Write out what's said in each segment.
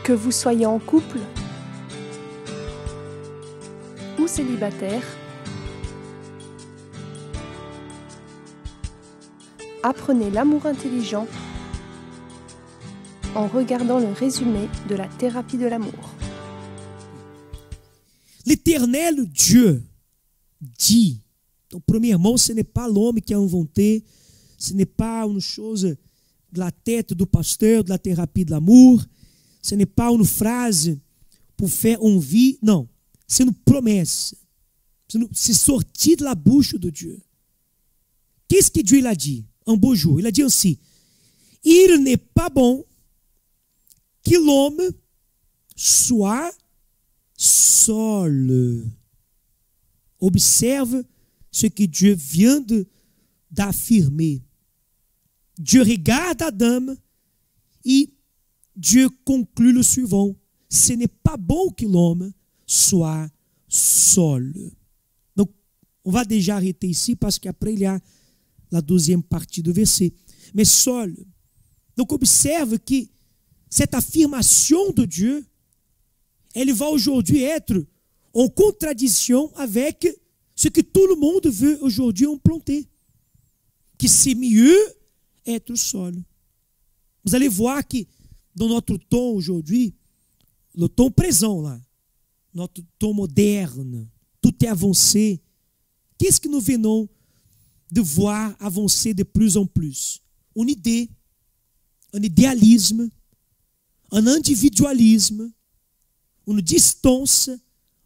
Que vous soyez en couple ou célibataire, apprenez l'amour intelligent en regardant le résumé de la thérapie de l'amour. L'Éternel Dieu dit, donc premièrement, ce n'est pas l'homme qui a inventé, ce n'est pas une chose de la tête du pasteur de la thérapie de l'amour, ce n'est pas une phrase pour faire envie, non, c'est une promesse, c'est sorti de la bouche de Dieu. Qu'est-ce que Dieu il a dit un beau jour? Il a dit ainsi: il n'est pas bon que l'homme soit seul. Observe ce que Dieu vient d'affirmer. Dieu regarde Adam et Dieu conclut le suivant: ce n'est pas bon que l'homme soit seul. Donc, on va déjà arrêter ici parce qu'après il y a la deuxième partie du verset. Mais seul. Donc, observe que cette affirmation de Dieu, elle va aujourd'hui être en contradiction avec ce que tout le monde veut aujourd'hui implanter. Que c'est mieux être seul. Vous allez voir que dans notre temps aujourd'hui, le temps présent là, notre temps moderne, tout est avancé. Qu'est-ce que nous venons de voir avancer de plus en plus? Une idée, un idéalisme, un individualisme, une distance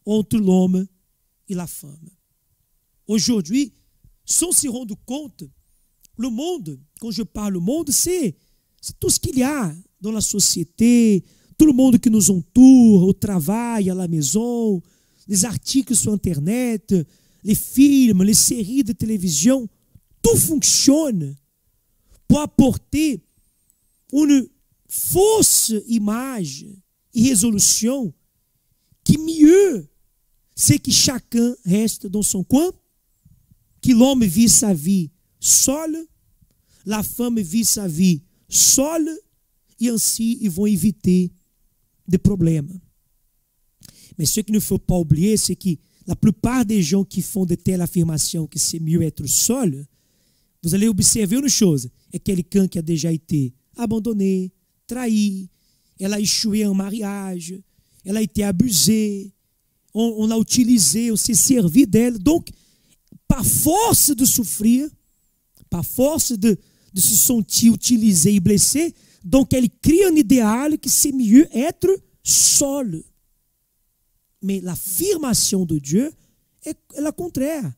entre l'homme et la femme. Aujourd'hui, sans se rendre compte, le monde, quand je parle du monde, c'est tout ce qu'il y a dans la société, tout le monde qui nous entoure, au travail, à la maison, les articles sur Internet, les films, les séries de télévision, tout fonctionne pour apporter une fausse image e résolution que mieux c'est que chacun reste dans son coin, que l'homme vit sa vie seul, la femme vit sa vie seule, et ainsi ils vont éviter des problèmes. Mais ce qu'il ne faut pas oublier, c'est que la plupart des gens qui font de telles affirmations que c'est mieux être seul, vous allez observer une chose: é quelqu'un qui a déjà été abandonné, trahi, elle a échoué en mariage, elle a été abusée, on l'a utilisée, on s'est servi d'elle. Donc, par force de souffrir, par force de se sentir utilisée et blessée, donc elle crie un idéal que c'est mieux être seul. Mais l'affirmation de Dieu est la contraire.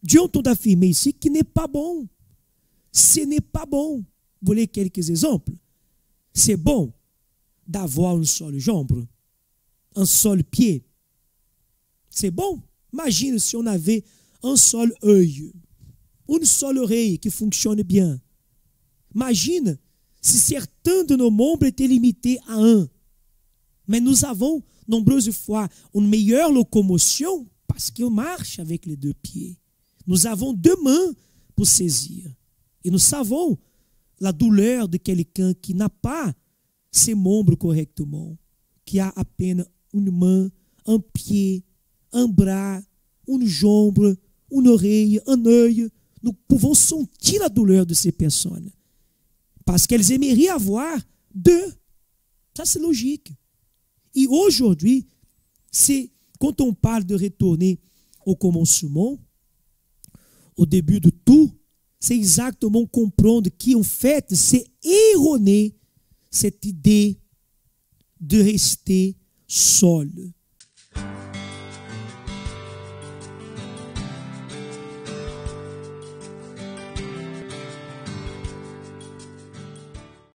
Dieu entend affirmer ici que n'est pas bon. Ce n'est pas bon. Vous voulez quelques exemples? C'est bon d'avoir une seule jambe, un seul pied. C'est bon. Imagine si on avait un seul œil, une seule oreille qui fonctionne bien. Imagine si certains de nos membres étaient limités à un. Mais nous avons nombreuses fois une meilleure locomotion parce qu'on marche avec les deux pieds. Nous avons deux mains pour saisir. Et nous savons la douleur de quelqu'un qui n'a pas ses membres correctement, qui a à peine une main, un pied, un bras, une jambe, une oreille, un œil. Nous pouvons sentir la douleur de ces personnes parce qu'elles aimeraient avoir deux. Ça, c'est logique. Et aujourd'hui, c'est quand on parle de retourner au commencement, au début de tout, c'est exactement comprendre qu'en fait, c'est erroné cette idée de rester seul.